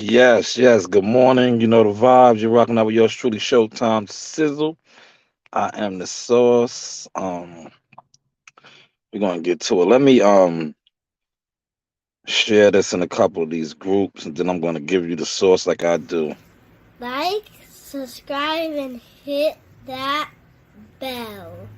Yes, yes. Good morning. You know the vibes. You're rocking out with yours truly, Showtime Sizzle. I am the sauce. We're gonna get to it. Let me share this in a couple of these groups, and then I'm gonna give you the source like I do. Like, subscribe, and hit that bell.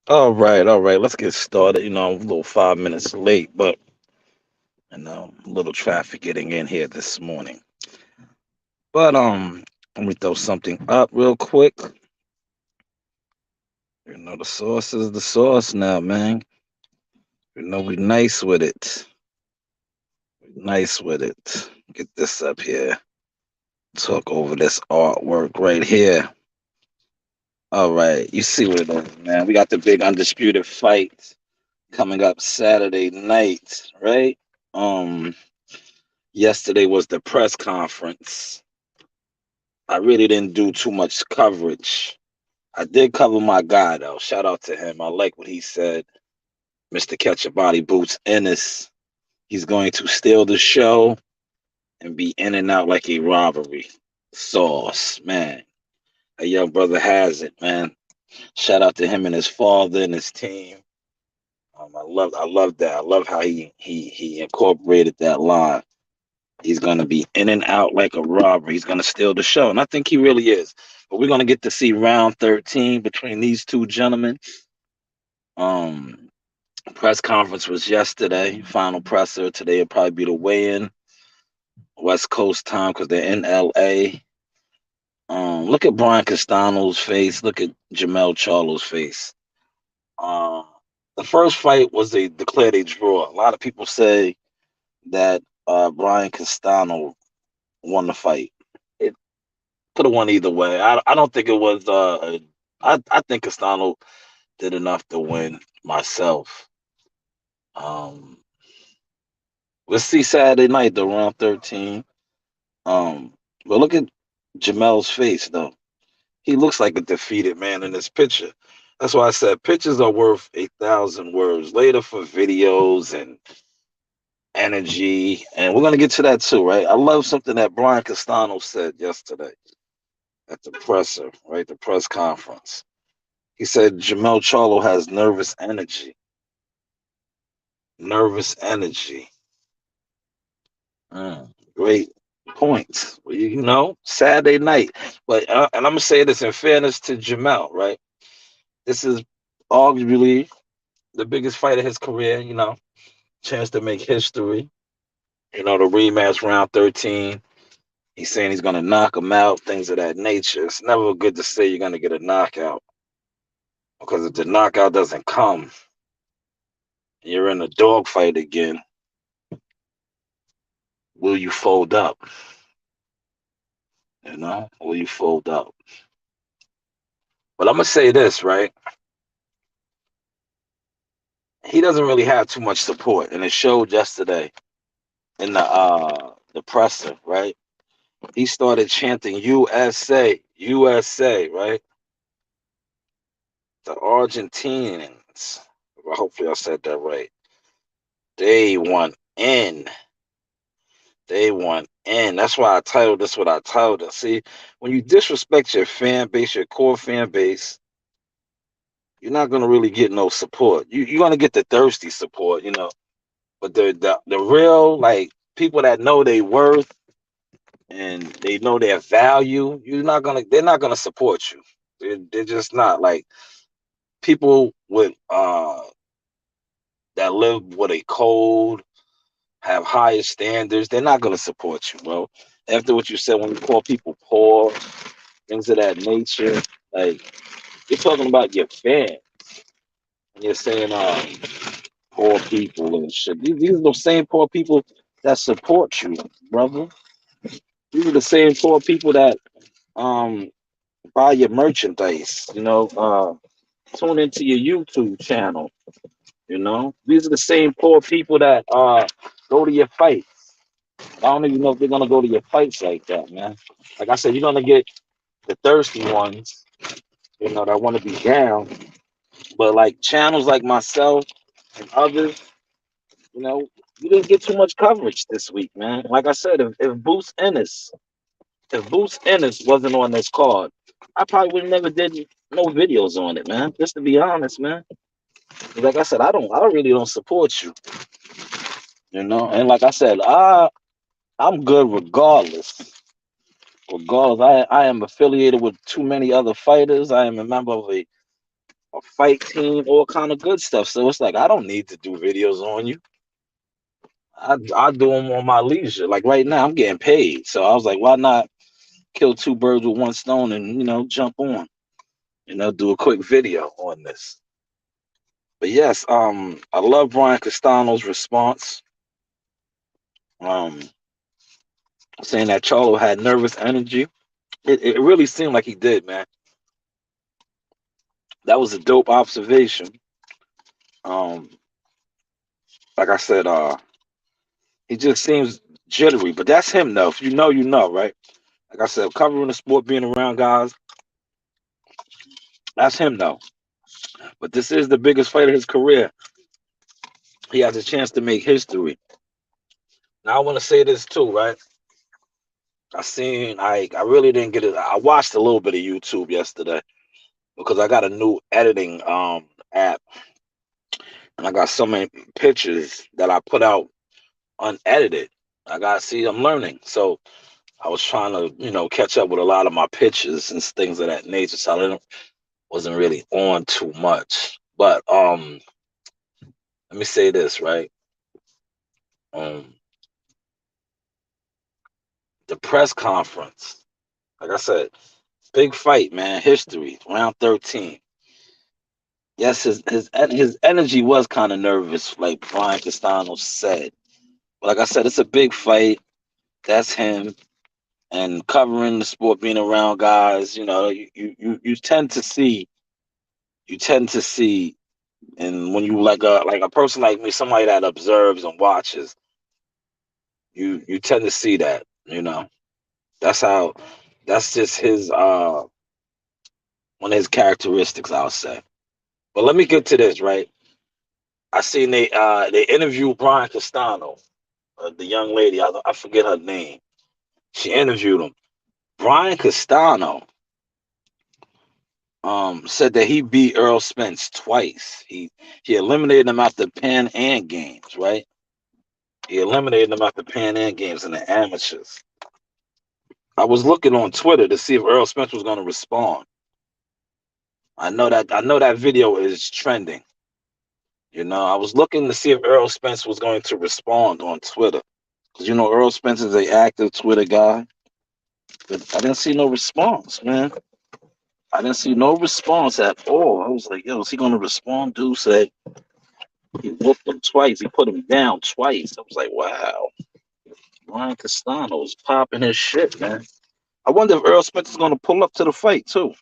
All right, all right. Let's get started. I'm a little 5 minutes late, but a little traffic getting in here this morning. But let me throw something up real quick. The sauce is the sauce now, man. We nice with it. Nice with it. Get this up here. Talk over this artwork right here. All right, you see what it is, man. We got the big undisputed fight coming up Saturday night, right? Um, Yesterday was the press conference. I really didn't do too much coverage. I did cover my guy though. Shout out to him. I like what he said. Mr. Catch Your Body Boots Ennis. He's going to steal the show and be in and out like a robbery. Sauce, man. A young brother has it, man. Shout out to him and his father and his team. I love that. I love how he incorporated that line. He's gonna be in and out like a robber. He's gonna steal the show, and I think he really is. But we're gonna get to see round 13 between these two gentlemen. Um, Press conference was yesterday. Final presser today will probably be the weigh-in, West Coast time because they're in LA. Look at Brian Castano's face. Look at Jamel Charlo's face. Uh, the first fight was a declared a draw. A lot of people say that Brian Castano won the fight. It could have won either way. I don't think it was. I think Castano did enough to win myself. Um, let's see Saturday night though, round 13. But look at Jamel's face though. He looks like a defeated man in this picture. That's why I said pictures are worth 1,000 words. Later for videos and energy, and we're gonna get to that too, right? I love something that Brian Castano said yesterday at the presser, right? The press conference. He said Jamel Charlo has nervous energy. Nervous energy. Great point. Well, Saturday night. But and I'm gonna say this in fairness to Jamel, right? This is arguably the biggest fight of his career. Chance to make history. The rematch round 13. He's saying he's gonna knock him out, things of that nature. It's never good to say you're gonna get a knockout because if the knockout doesn't come, you're in a dogfight again. Will you fold up? Will you fold up? But I'm gonna say this, right? He doesn't really have too much support, and it showed yesterday in the presser, right? He started chanting USA, USA, right? The Argentinians, hopefully I said that right. They want in. They want in. That's why I titled this what I titled it. See, when you disrespect your fan base, your core fan base, you're not gonna really get no support. You're gonna get the thirsty support, but the real like people that know they worth and they know their value, they're not gonna support you. They're just not like people with that live with a code, have higher standards, they're not gonna support you, bro. After what you said when you call people poor, things of that nature. Like you're talking about your fans, and you're saying poor people and shit. These are the same poor people that support you, brother. These are the same poor people that um buy your merchandise. Tune into your YouTube channel. These are the same poor people that go to your fights. I don't even know if they're gonna go to your fights like that, man. Like I said, you're gonna get the thirsty ones, that want to be down. But like channels like myself and others, you know, you didn't get too much coverage this week, man. Like I said, if Boost Ennis wasn't on this card, I probably would have never did no videos on it, man. Just to be honest, man. Like I said, I really don't support you, And like I said, I'm good regardless. Regardless, I am affiliated with too many other fighters. I am a member of a fight team, all kind of good stuff. So it's like I don't need to do videos on you. I do them on my leisure. Like right now, I'm getting paid, so I was like, why not kill two birds with one stone and jump on, do a quick video on this. But yes, I love Brian Castano's response, um, saying that Charlo had nervous energy. It really seemed like he did, man. That was a dope observation. Um, like I said, he just seems jittery, but that's him though. If you know, right? Like I said, covering the sport, being around guys, that's him though. But this is the biggest fight of his career. He has a chance to make history. Now I want to say this too, right? I really didn't get it. I watched a little bit of YouTube yesterday because I got a new editing app and I got so many pictures that I put out unedited. I got see I'm learning. So I was trying to, catch up with a lot of my pictures and things of that nature. So wasn't really on too much. But let me say this, right? Um the press conference. Like I said, big fight, man. History, round 13. Yes, his energy was kind of nervous, like Brian Castano said. But like I said, it's a big fight. That's him. And covering the sport, being around guys, you tend to see, and when you like a person like me, somebody that observes and watches, you tend to see that. That's how. That's just his one of his characteristics, I'll say. But let me get to this, right? I seen they interviewed Brian Castano, the young lady. I forget her name. She interviewed him. Brian Castano said that he beat Earl Spence twice. He eliminated him after Pan Am Games, right? He eliminated him after Pan Am Games in the amateurs. I was looking on Twitter to see if Earl Spence was going to respond. I know that video is trending. I was looking to see if Earl Spence was going to respond on Twitter. Because Earl Spence is an active Twitter guy. But I didn't see no response, man. I didn't see no response at all. I was like, yo, is he gonna respond? Dude said he whooped him twice. He put him down twice. I was like, wow. Ryan Castano's popping his shit, man. I wonder if Earl Spence is gonna pull up to the fight too.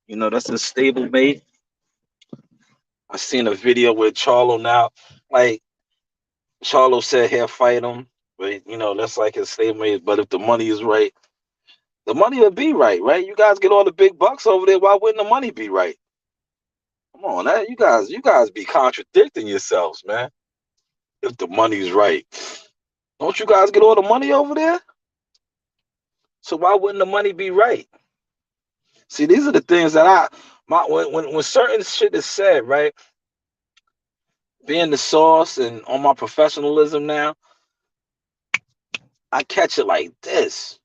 That's his stable mate. I seen a video with Charlo now. Like Charlo said he'll fight him. But that's like his stable mate. But if the money is right, the money will be right, right? You guys get all the big bucks over there. Why wouldn't the money be right? Come on, you guys be contradicting yourselves, man. If the money's right, don't you guys get all the money over there? So why wouldn't the money be right? See, these are the things that when certain shit is said, right? Being the source and on my professionalism now, I catch it like this.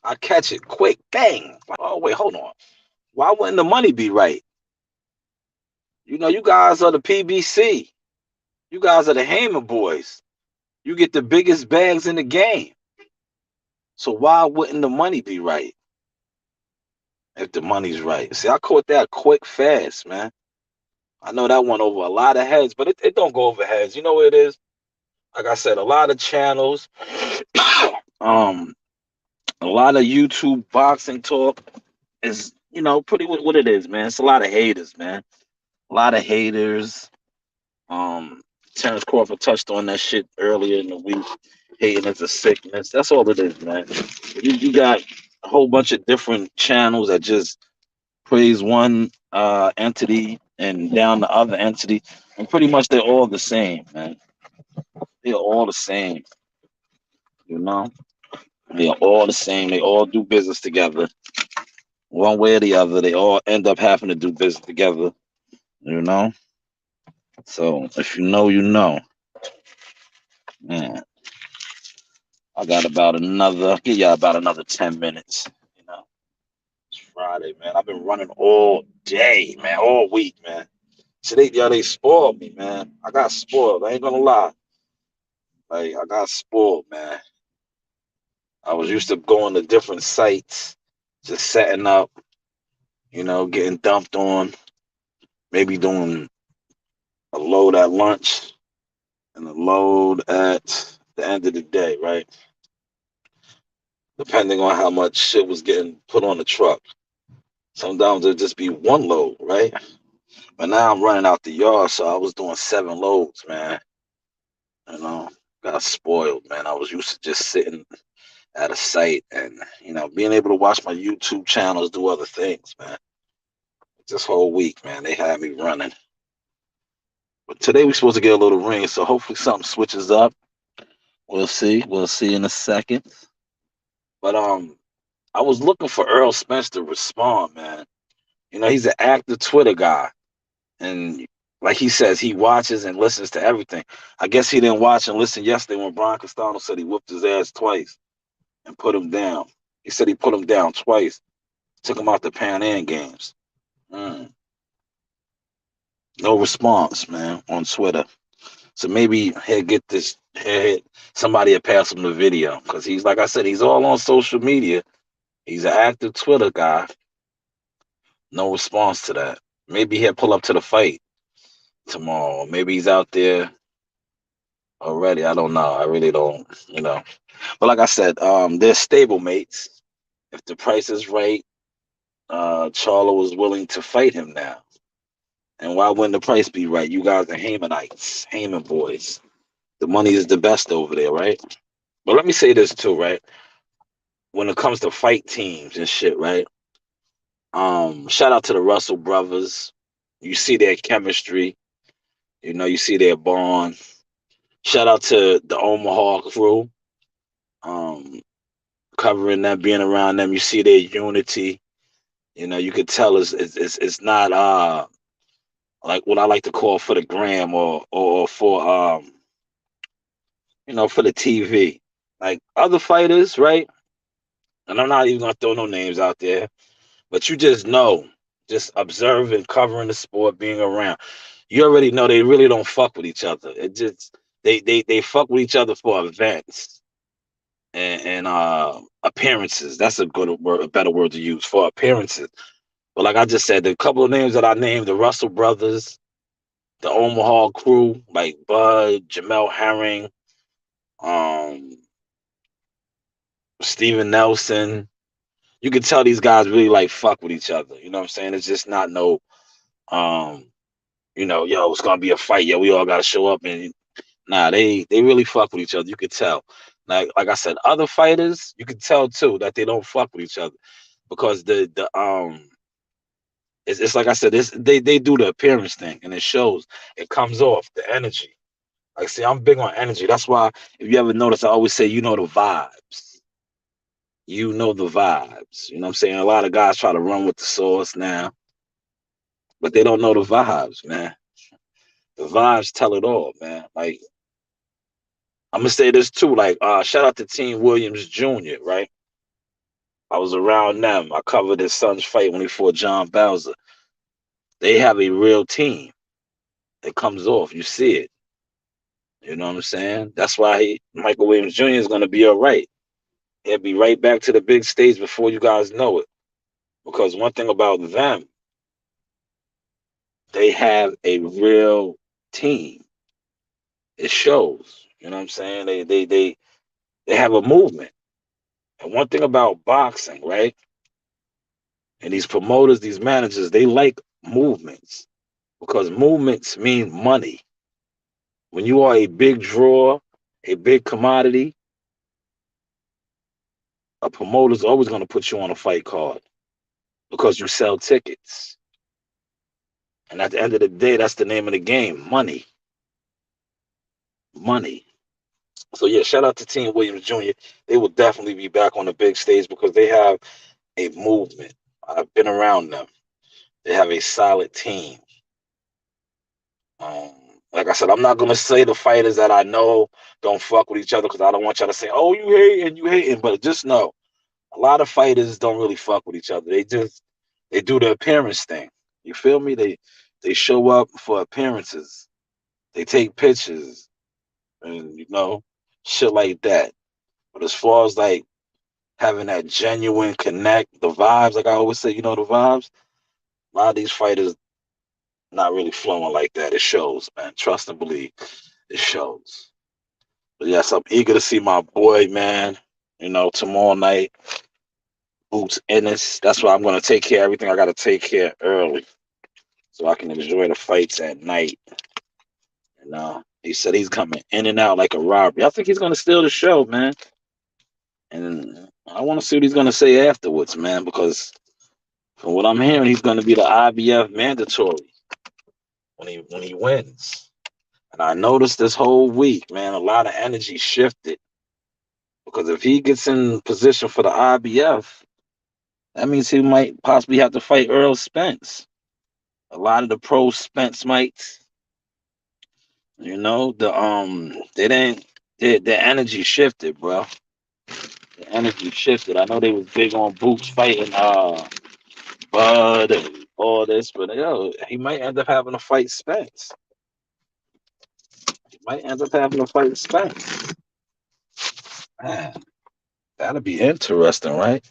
I catch it quick, bang. Like, oh wait, hold on. Why wouldn't the money be right? You guys are the PBC. You guys are the Hamer boys. You get the biggest bags in the game. So why wouldn't the money be right? if the money's right. See, I caught that quick, fast, man. I know that went over a lot of heads, but it don't go over heads. You know what it is? Like I said, a lot of channels, um, a lot of YouTube boxing talk is, pretty what it is, man. It's a lot of haters, man. A lot of haters. Um, Terrence Crawford touched on that shit earlier in the week. Hating is a sickness. That's all it is, man. You got a whole bunch of different channels that just praise one entity and down the other entity, and pretty much they're all the same, man. They're all the same, you know. They're all the same. They all do business together, one way or the other. They all end up having to do business together, you know. So if you know, you know. Man, I got about another. Give y'all about another 10 minutes. You know, it's Friday, man. I've been running all day, man, all week, man. So they spoiled me, man. I got spoiled. I ain't gonna lie. Like I got spoiled, man. I was used to going to different sites, just setting up, getting dumped on, maybe doing a load at lunch and a load at the end of the day, right? Depending on how much shit was getting put on the truck. Sometimes it'd just be one load, right? But now I'm running out the yard, so I was doing 7 loads, man. You know, got spoiled, man. I was used to just sitting at a site and, being able to watch my YouTube channels, do other things, man. This whole week, man, they had me running. But today we're supposed to get a little rain, so hopefully something switches up. We'll see. We'll see in a second. But I was looking for Earl Spence to respond, man. He's an active Twitter guy. And like he says, he watches and listens to everything. I guess he didn't watch and listen yesterday when Brian Castano said he whooped his ass twice and put him down. He said he put him down twice, took him out the Pan Am games. Mm. No response, man, on Twitter. So maybe he'll get this. Somebody will pass him the video because he's, like I said, he's all on social media. He's an active Twitter guy. No response to that. Maybe he'll pull up to the fight tomorrow. Maybe he's out there already. I don't know. I really don't. But like I said, they're stable mates. If the price is right, Charlo was willing to fight him now. And why wouldn't the price be right? You guys are Haymanites, Heyman boys. The money is the best over there, right? But let me say this too, right? When it comes to fight teams and shit, right? Shout out to the Russell brothers. You see their chemistry. You see their bond. Shout out to the Omaha crew. Um, Covering them, being around them, you see their unity. You could tell it's not like what I like to call for the gram or for for the TV. Like other fighters, right? And I'm not even gonna throw no names out there, but you just know, just observing, covering the sport, being around. You already know they really don't fuck with each other. It just they fuck with each other for events and appearances. That's a good word, a better word to use for appearances. But like I just said, the couple of names that I named, the Russell brothers, the Omaha crew, like Bud, Jamel Herring, um, Steven Nelson. You can tell these guys really like fuck with each other. You know what I'm saying? It's just not no um, yo, it's gonna be a fight. Yo, we all gotta show up and nah, they really fuck with each other. You could tell. Like I said, other fighters, you could tell too that they don't fuck with each other because the it's like I said, they do the appearance thing and it shows. It comes off the energy. Like, see, I'm big on energy. That's why if you ever notice, I always say, the vibes. You know the vibes. You know what I'm saying? A lot of guys try to run with the sauce now, but they don't know the vibes, man. The vibes tell it all, man. Like, I'm gonna say this too. Like, shout out to Team Williams Jr., right? I was around them. I covered his son's fight when he fought John Bowser. They have a real team. It comes off. You see it. You know what I'm saying? That's why Michael Williams Jr. is gonna be all right. He'll be right back to the big stage before you guys know it. Because one thing about them, they have a real team. It shows. You know what I'm saying? They have a movement. And one thing about boxing, right? And these promoters, these managers, they like movements because movements mean money. When you are a big draw, a big commodity, a promoter's always going to put you on a fight card because you sell tickets. And at the end of the day, that's the name of the game, money. Money. So yeah, shout out to Team Williams Jr. They will definitely be back on the big stage because they have a movement. I've been around them. They have a solid team. Um, like I said, I'm not gonna say the fighters that I know don't fuck with each other because I don't want y'all to say, "Oh, you hating." But just know, a lot of fighters don't really fuck with each other. They do the appearance thing. You feel me? They show up for appearances. They take pictures and shit like that. But as far as like having that genuine connect, the vibes, like I always say, the vibes. A lot of these fighters not really flowing like that. It shows, man. Trust and believe, it shows. But yes, I'm eager to see my boy, man. Tomorrow night, Boots Ennis. That's why I'm gonna take care of everything I gotta take care early, so I can enjoy the fights at night. He said he's coming in and out like a robbery. I think he's gonna steal the show, man. And I want to see what he's gonna say afterwards, man, because from what I'm hearing, he's gonna be the IBF mandatory when he wins. And I noticed this whole week, man, a lot of energy shifted because if he gets in position for the IBF, that means he might possibly have to fight Earl Spence. A lot of the pro Spence might, they didn't. The energy shifted, bro. The energy shifted. I know they was big on Boots fighting Bud and all this, but he might end up having to fight Spence. He might end up having to fight Spence. Man, that'll be interesting, right?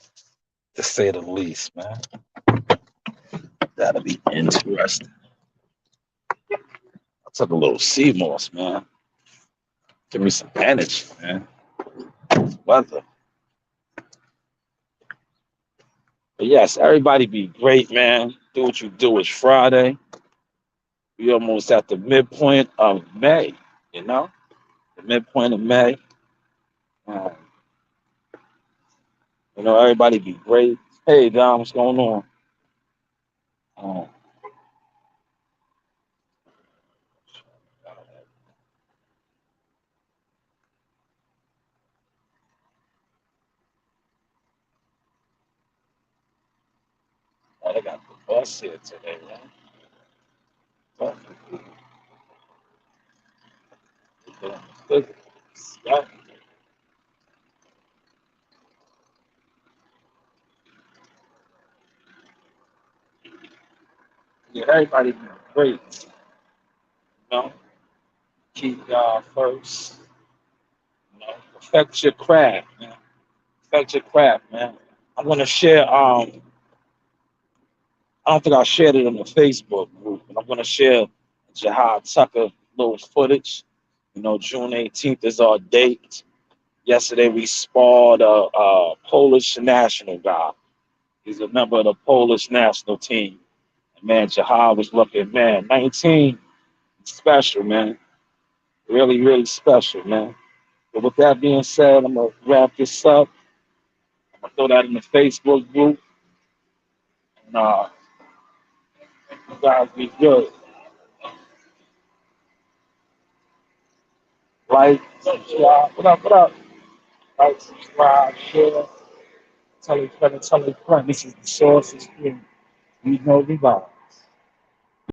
To say the least, man. That'll be interesting. I took a little sea moss, man. Give me some energy, man. Weather. But yes, everybody be great, man. Do what you do. It's Friday. We almost at the midpoint of May, the midpoint of May. Uh, everybody be great. Hey, Dom, what's going on? Um, they got the bus here today, man. Yeah, everybody be great. You know, keep God first. Perfect your craft, man. Perfect your craft, man. I'm gonna share. I don't think I shared it on the Facebook group, but I'm gonna share Jihad Tucker little footage. June 18th is our date. Yesterday we sparred a Polish national guy. He's a member of the Polish national team. And man, Jihad was looking, man, 19, special, man. Really, really special, man. But with that being said, I'm gonna wrap this up. I'm gonna throw that in the Facebook group. And you guys be good. Like, subscribe. What up, what up? Like, subscribe, share, tell a friend, tell a friend. This is the source. It's free. You know we vibe.